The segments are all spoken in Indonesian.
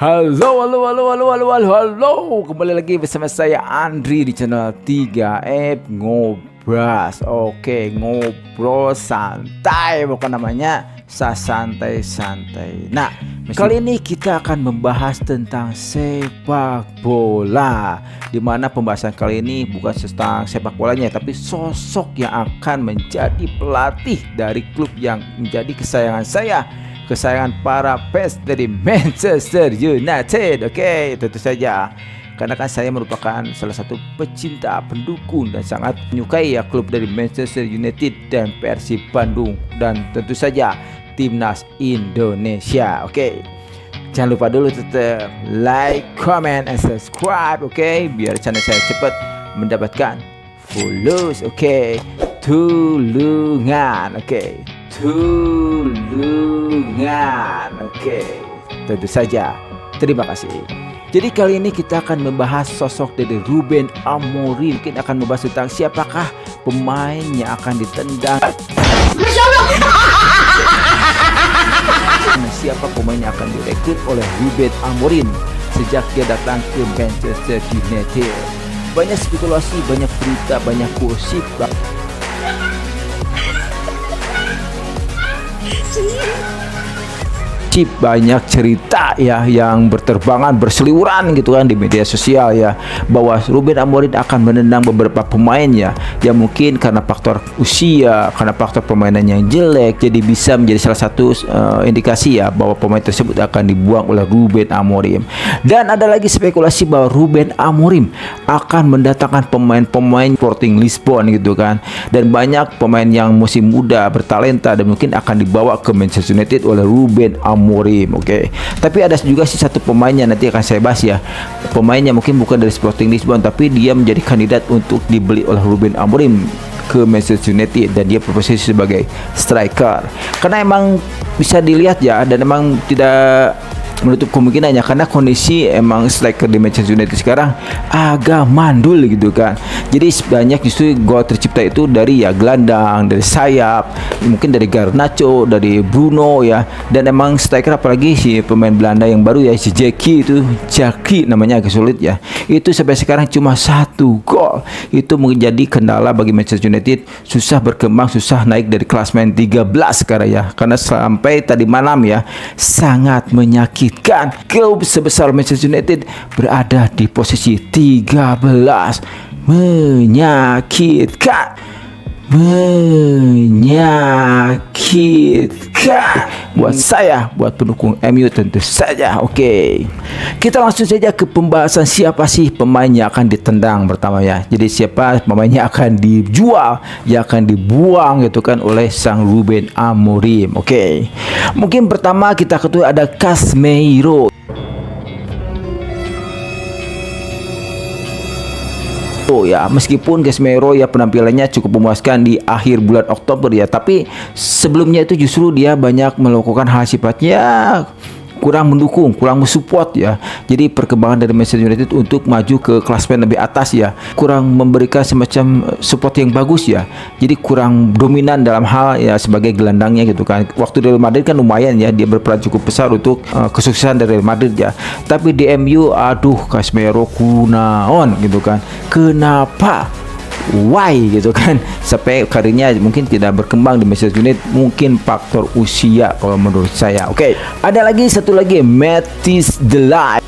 Halo, halo, halo, halo, halo, halo, halo. Kembali lagi bersama saya Andri di channel 3F Ngobras. Oke, ngobrol santai, bukan namanya santai-santai. Nah, kali ini kita akan membahas tentang sepak bola, dimana pembahasan kali ini bukan tentang sepak bolanya, tapi sosok yang akan menjadi pelatih dari klub yang menjadi kesayangan saya, kesayangan para fans dari Manchester United. Oke, tentu saja karena kan saya merupakan salah satu pecinta, pendukung dan sangat menyukai ya klub dari Manchester United dan Persib Bandung dan tentu saja timnas Indonesia. Oke, jangan lupa dulu tetap like, comment, and subscribe. Oke, biar channel saya cepat mendapatkan follows. Oke, tulungan. Oke, tulungan. Oke, tentu saja. Terima kasih. Jadi kali ini kita akan membahas sosok dari Ruben Amorim. Mungkin akan membahas tentang siapakah pemain yang akan ditendang, siapa pemain yang akan direkrut oleh Ruben Amorim sejak dia datang ke Manchester United. Banyak spekulasi, banyak berita, banyak gosip, banyak cerita ya yang berterbangan, berseliweran gitu kan di media sosial ya, bahwa Ruben Amorim akan menendang beberapa pemain ya, yang mungkin karena faktor usia, karena faktor permainan yang jelek, jadi bisa menjadi salah satu indikasi ya bahwa pemain tersebut akan dibuang oleh Ruben Amorim. Dan ada lagi spekulasi bahwa Ruben Amorim akan mendatangkan pemain-pemain Sporting Lisbon gitu kan, dan banyak pemain yang masih muda, bertalenta dan mungkin akan dibawa ke Manchester United oleh Ruben Amorim. Oke. Tapi ada juga sih satu pemainnya nanti akan saya bahas ya. Pemainnya mungkin bukan dari Sporting Lisbon, tapi dia menjadi kandidat untuk dibeli oleh Ruben Amorim ke Manchester United dan dia berposisi sebagai striker. Karena emang bisa dilihat ya, dan emang tidak menutup kemungkinannya karena kondisi emang striker di Manchester United sekarang agak mandul gitu kan. Jadi banyak justru gol tercipta itu dari ya gelandang, dari sayap, mungkin dari Garnacho, dari Bruno ya. Dan emang striker apalagi si pemain Belanda yang baru ya, si Jaki namanya agak sulit ya. Itu sampai sekarang cuma 1 gol. Itu menjadi kendala bagi Manchester United, susah berkembang, susah naik dari klasmen 13 sekarang ya. Karena sampai tadi malam ya sangat menyakitkan, klub sebesar Manchester United berada di posisi 13. Menyakitkan buat saya, buat pendukung MU tentu saja. Oke, kita langsung saja ke pembahasan siapa sih pemain yang akan ditendang pertama ya. Jadi siapa pemain yang akan dijual, yang akan dibuang gitu kan oleh sang Ruben Amorim. Oke, mungkin pertama kita ketahui ada Casemiro. Ya, meskipun Casemiro ya penampilannya cukup memuaskan di akhir bulan Oktober ya, tapi sebelumnya itu justru dia banyak melakukan hal sifatnya kurang mendukung, kurang mensupport ya. Jadi perkembangan dari Manchester United untuk maju ke klasmen lebih atas ya, kurang memberikan semacam support yang bagus ya. Jadi kurang dominan dalam hal ya sebagai gelandangnya gitu kan. Waktu di Real Madrid kan lumayan ya, dia berperan cukup besar untuk kesuksesan dari Real Madrid ya. Tapi di MU aduh, Casemiro kunaon gitu kan. Kenapa? Why gitu kan, sampai karirnya mungkin tidak berkembang di Manchester United, mungkin faktor usia kalau menurut saya. Oke, ada lagi satu lagi, Matthijs de Ligt.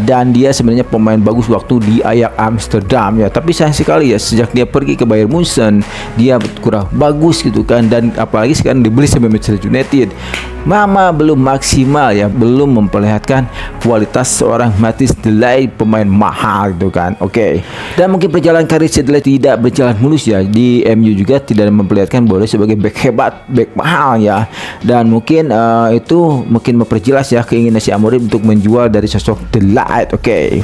Dan dia sebenarnya pemain bagus waktu di Ajax Amsterdam ya, tapi sayang sekali ya sejak dia pergi ke Bayern Munchen dia kurang bagus gitu kan, dan apalagi sekarang dibeli sama Manchester United, belum maksimal ya, belum memperlihatkan kualitas seorang Matthijs de Ligt, pemain mahal gitu kan. Oke, dan mungkin perjalanan karir de Ligt tidak berjalan mulus ya, di MU juga tidak memperlihatkan boleh sebagai back hebat, back mahal ya, dan mungkin itu mungkin memperjelas ya keinginan si Amorim untuk menjual dari sosok de Ligt. Oke.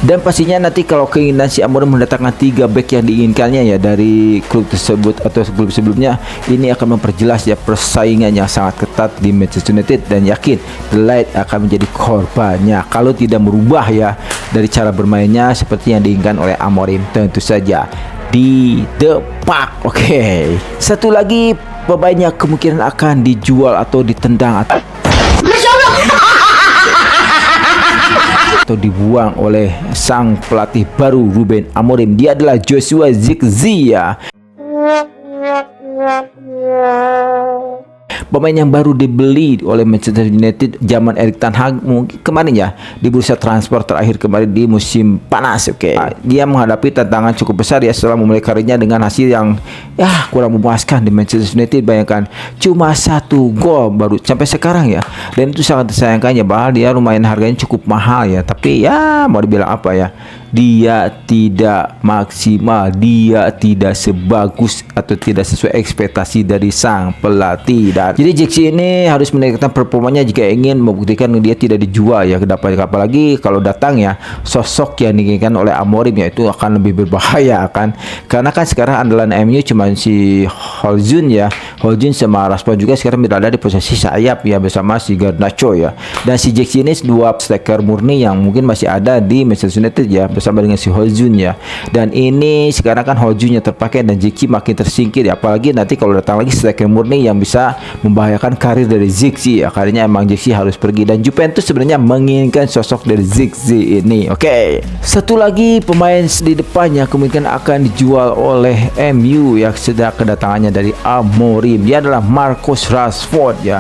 Dan pastinya nanti kalau keinginan si Amorim mendatangkan 3 back yang diinginkannya ya dari klub tersebut atau klub sebelumnya, ini akan memperjelas ya persaingan yang sangat ketat di Manchester United, dan yakin de Ligt akan menjadi korbannya kalau tidak merubah ya dari cara bermainnya seperti yang diinginkan oleh Amorim tentu saja. di depak. Oke. Satu lagi pemainnya kemungkinan akan dijual atau ditendang atau dibuang oleh sang pelatih baru Ruben Amorim. Dia adalah Joshua Zirkzee ya. Pemain yang baru dibeli oleh Manchester United zaman Erik ten Hag mungkin kemarin ya, di bursa transfer terakhir kemarin di musim panas. Oke. Dia menghadapi tantangan cukup besar ya setelah memulai karirnya dengan hasil yang kurang memuaskan di Manchester United. Bayangkan cuma 1 gol baru sampai sekarang ya, dan itu sangat disayangkan ya, bahwa dia lumayan harganya cukup mahal ya, tapi ya mau dibilang apa ya, dia tidak maksimal, dia tidak sebagus atau tidak sesuai ekspektasi dari sang pelatih. Dan jadi Zirkzee ini harus meningkatkan performanya jika ingin membuktikan dia tidak dijual ya ke depan. Apalagi kalau datang ya sosok yang diinginkan oleh Amorim ya, itu akan lebih berbahaya kan, karena kan sekarang andalan MU cuma si Holzun ya. Holzun sama Rashford juga sekarang berada di posisi sayap ya bersama si Garnacho ya. Dan si Zirkzee ini dua striker murni yang mungkin masih ada di Manchester United ya, bersama dengan si Holzun ya. Dan ini sekarang kan Holzunnya terpakai dan Zirkzee makin tersingkir ya. Apalagi nanti kalau datang lagi striker murni yang bisa membahayakan karir dari Zirkzee ya. Karirnya emang Zirkzee harus pergi, dan Juventus sebenarnya menginginkan sosok dari Zirkzee ini. Oke. Satu lagi pemain di depannya kemungkinan akan dijual oleh MU ya sejak kedatangannya dari Amorim. Dia adalah Marcus Rashford ya.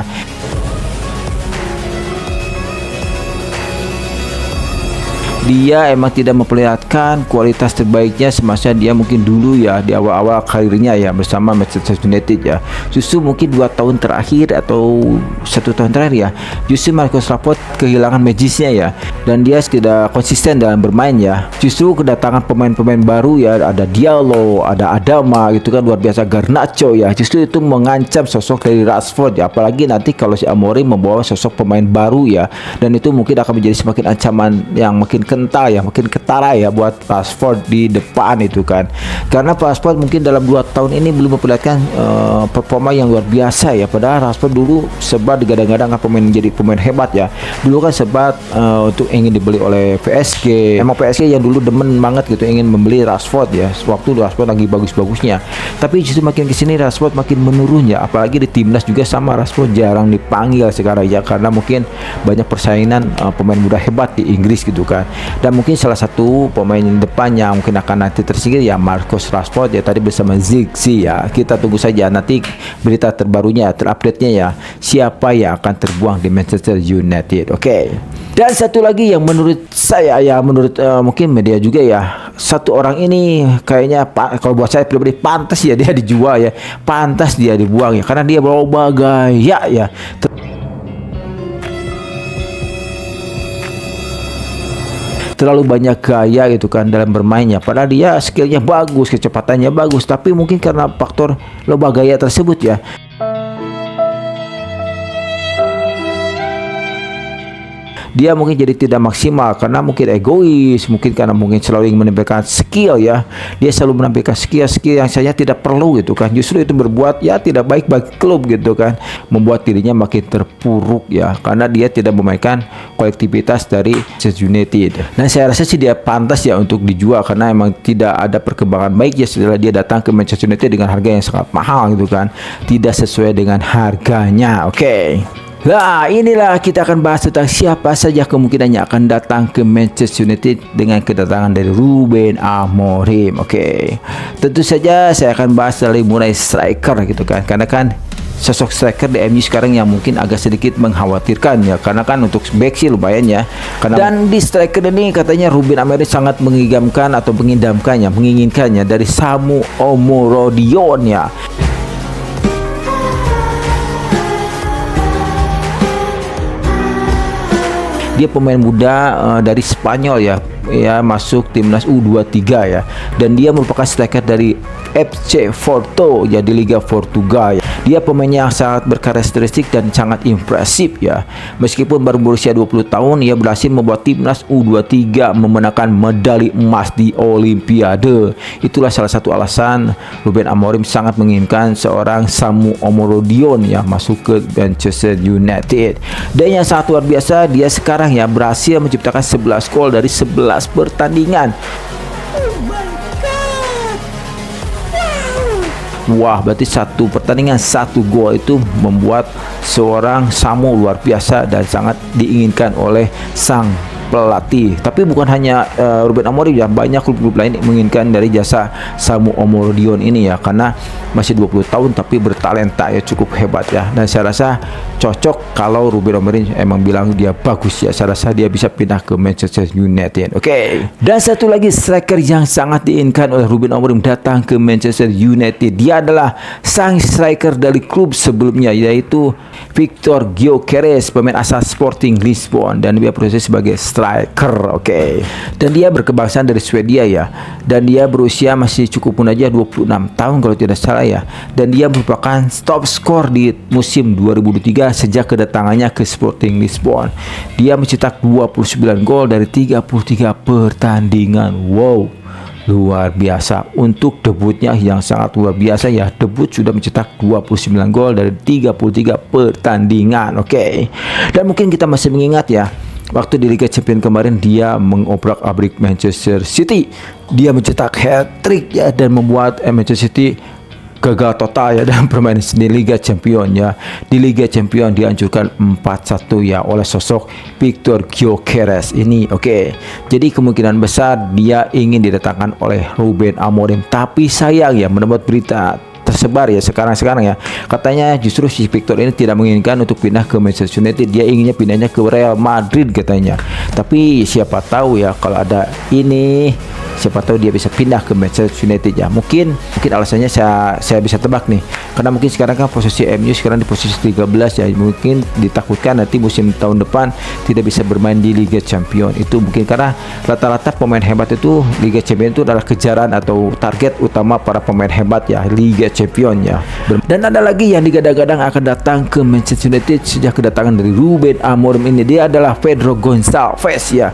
Dia emang tidak memperlihatkan kualitas terbaiknya semasa dia mungkin dulu ya di awal-awal karirnya ya bersama Manchester United ya. Justru mungkin 2 tahun terakhir atau 1 tahun terakhir ya, justru Marcus Rashford kehilangan magisnya ya, dan dia tidak konsisten dalam bermain ya. Justru kedatangan pemain-pemain baru ya, ada Diallo, ada Adama gitu kan, luar biasa, Garnacho ya, justru itu mengancam sosok dari Rashford ya. Apalagi nanti kalau si Amorim membawa sosok pemain baru ya, dan itu mungkin akan menjadi semakin ancaman yang makin kental ya, makin ketara ya buat Rashford di depan itu kan. Karena Rashford mungkin dalam 2 tahun ini belum memperlihatkan performa yang luar biasa ya. Padahal Rashford dulu sempat digadang-gadang menjadi pemain hebat ya. Dulu kan sempat untuk ingin dibeli oleh PSG. Emang PSG yang dulu demen banget gitu ingin membeli Rashford ya, waktu Rashford lagi bagus-bagusnya. Tapi justru makin kesini Rashford makin menurun ya. Apalagi di timnas juga sama, Rashford jarang dipanggil sekarang ya, karena mungkin banyak persaingan pemain muda hebat di Inggris gitu kan. Dan mungkin salah satu pemain depan yang mungkin akan nanti tersingkir ya Marcus Rashford ya, tadi bersama Zirkzee ya. Kita tunggu saja nanti berita terbarunya, terupdate-nya ya, siapa yang akan terbuang di Manchester United. Oke. Dan satu lagi yang menurut saya ya, menurut mungkin media juga ya, satu orang ini kayaknya kalau buat saya pribadi pantas ya dia dijual ya, pantas dia dibuang ya, karena dia bawa gaya ya. Terlalu banyak gaya gitu kan dalam bermainnya, padahal dia skillnya bagus, kecepatannya bagus, tapi mungkin karena faktor loba gaya tersebut ya, dia mungkin jadi tidak maksimal karena mungkin egois, mungkin karena mungkin selalu ingin menampilkan skill ya. Dia selalu menampilkan skill yang saya tidak perlu gitu kan. Justru itu berbuat ya tidak baik bagi klub gitu kan, membuat dirinya makin terpuruk ya, karena dia tidak memainkan kolektivitas dari Manchester United. Dan saya rasa sih dia pantas ya untuk dijual, karena emang tidak ada perkembangan baik ya setelah dia datang ke Manchester United dengan harga yang sangat mahal gitu kan, tidak sesuai dengan harganya. Oke. Nah, inilah kita akan bahas tentang siapa saja kemungkinannya akan datang ke Manchester United dengan kedatangan dari Ruben Amorim. Oke. Tentu saja saya akan bahas dari mulai striker gitu kan. Karena kan sosok striker di MU sekarang yang mungkin agak sedikit mengkhawatirkan ya, karena kan untuk back sih lumayan ya. Dan di striker ini katanya Ruben Amorim sangat mengidamkan atau menginginkannya dari Samu Omorodion ya. Dia pemain muda dari Spanyol ya, masuk timnas U23 ya, dan dia merupakan striker dari FC Porto ya di Liga Portugal ya. Dia pemain yang sangat berkarakteristik dan sangat impresif ya. Meskipun baru berusia 20 tahun, ia berhasil membuat timnas U23 memenangkan medali emas di Olimpiade. Itulah salah satu alasan Ruben Amorim sangat menginginkan seorang Samu Omorodion ya masuk ke Manchester United. Dan yang sangat luar biasa, dia sekarang ya berhasil menciptakan 11 gol dari 11 pertandingan. Wah, berarti satu pertandingan satu gol itu membuat seorang Samu luar biasa dan sangat diinginkan oleh sang pelatih. Tapi bukan hanya Ruben Amorim ya, banyak klub-klub lain yang menginginkan dari jasa Samu Omorodion ini ya, karena masih 20 tahun tapi bertalenta ya, cukup hebat ya. Dan saya rasa cocok kalau Ruben Amorim emang bilang dia bagus ya, saya rasa dia bisa pindah ke Manchester United. Oke. Dan satu lagi striker yang sangat diinginkan oleh Ruben Amorim datang ke Manchester United. Dia adalah sang striker dari klub sebelumnya, yaitu Victor Gyökeres, pemain asal Sporting Lisbon, dan dia proses sebagai striker. Oke. Dan dia berkebangsaan dari Swedia ya, dan dia berusia masih cukup muda aja, 26 tahun kalau tidak salah ya, dan dia merupakan top skor di musim 2023 sejak kedatangannya ke Sporting Lisbon. Dia mencetak 29 gol dari 33 pertandingan. Wow, luar biasa untuk debutnya yang sangat luar biasa ya. Debut sudah mencetak 29 gol dari 33 pertandingan. Oke. Dan mungkin kita masih mengingat ya, waktu di Liga Champions kemarin dia mengobrak-abrik Manchester City. Dia mencetak hat-trick ya, dan membuat Manchester City gagal total ya dalam permainan di Liga Champions ya. Di Liga Champions dihancurkan 4-1 ya oleh sosok Victor Gyökeres ini. Oke. Jadi kemungkinan besar dia ingin didatangkan oleh Ruben Amorim, tapi sayang ya, mendapat berita tersebar ya sekarang ya, katanya justru si Victor ini tidak menginginkan untuk pindah ke Manchester United. Dia inginnya pindahnya ke Real Madrid katanya. Tapi siapa tahu ya, kalau ada ini, siapa tahu dia bisa pindah ke Manchester United ya. Mungkin alasannya saya bisa tebak nih, karena mungkin sekarang kan posisi MU sekarang di posisi 13 ya, mungkin ditakutkan nanti musim tahun depan tidak bisa bermain di Liga Champions. Itu mungkin karena rata-rata pemain hebat itu, Liga Champions itu adalah kejaran atau target utama para pemain hebat ya, Liga Champions ya. Dan ada lagi yang digadang-gadang akan datang ke Manchester United sejak kedatangan dari Ruben Amorim ini. Dia adalah Pedro Gonçalves ya.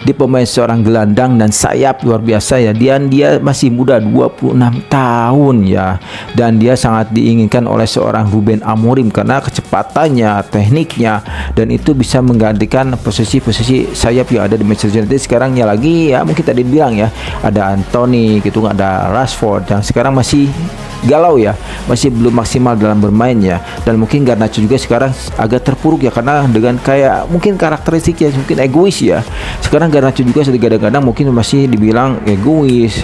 Dia pemain seorang gelandang dan sayap luar biasa ya. Dia masih muda, 26 tahun ya. Dan dia sangat diinginkan oleh seorang Ruben Amorim karena kecepatannya, tekniknya, dan itu bisa menggantikan posisi-posisi sayap yang ada di Manchester United sekarang ya. Lagi ya, mungkin tadi bilang ya, ada Anthony gitu, ada Rashford yang sekarang masih galau ya, masih belum maksimal dalam bermain ya. Dan mungkin Garnacho juga sekarang agak terpuruk ya, karena dengan kayak mungkin karakteristiknya mungkin egois ya. Sekarang Garnacho juga kadang-kadang mungkin masih dibilang egois,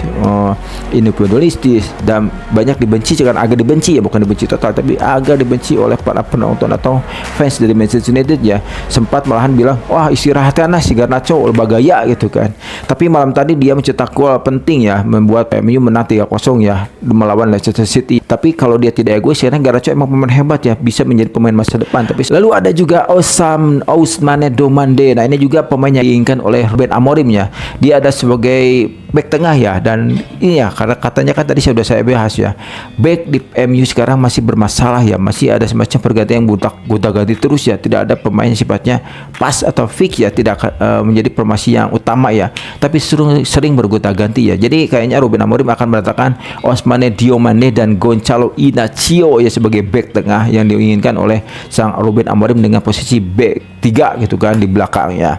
individualistis, dan banyak dibenci, kan agak dibenci ya, bukan dibenci total tapi agak dibenci oleh para penonton atau fans dari Manchester United ya. Sempat malahan bilang, wah istirahatkan lah si Garnacho, lebih gaya gitu kan. Tapi malam tadi dia mencetak gol penting ya, membuat MU menang 3-0 ya melawan Leicester City. Tapi kalau dia tidak egois, karena Garnacho emang pemain hebat ya, bisa menjadi pemain masa depan. Tapi lalu ada juga Ousmane Domande. Nah, ini juga pemain yang diinginkan oleh Ruben Amorim ya. Dia ada sebagai back tengah ya, dan ini ya, karena katanya kan tadi sudah saya bahas ya, back di MU sekarang masih bermasalah ya, masih ada semacam pergantian yang gonta-ganti terus ya, tidak ada pemain yang sifatnya pas atau fix ya, tidak menjadi formasi yang utama ya, tapi sering bergonta-ganti ya. Jadi kayaknya Ruben Amorim akan mendatangkan Ousmane Diomande dan Gonçalo Inacio ya sebagai back tengah yang diinginkan oleh sang Ruben Amorim dengan posisi back 3 gitu kan di belakang ya.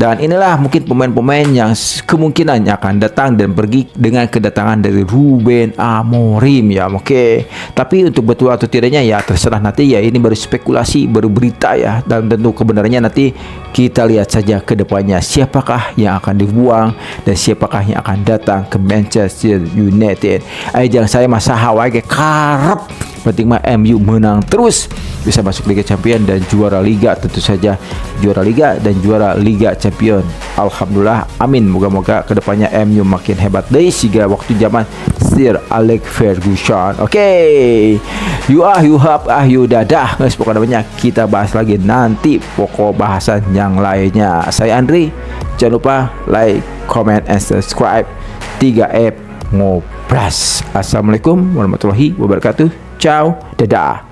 Dan inilah mungkin pemain-pemain yang kemungkinan akan datang dan pergi dengan kedatangan dari Ruben Amorim ya. Oke. Tapi untuk betul atau tidaknya ya terserah nanti ya, ini baru spekulasi, baru berita ya, dan tentu kebenarannya nanti kita lihat saja ke depannya siapakah yang akan dibuang dan siapakah yang akan datang ke Manchester United. Jangan saya masa Hawaii karep, penting mah MU menang terus, bisa masuk Liga Champions dan juara Liga, tentu saja juara Liga dan juara Liga Champions. Alhamdulillah, amin. Moga-moga kedepannya MU makin hebat deh sehingga waktu zaman Sir Alex Ferguson. Oke. Dadah. Guys, pokoknya kita bahas lagi nanti pokok bahasan yang lainnya. Saya Andri. Jangan lupa like, comment, and subscribe. 3F Ngobras. Assalamualaikum warahmatullahi wabarakatuh. Ciao, dadah.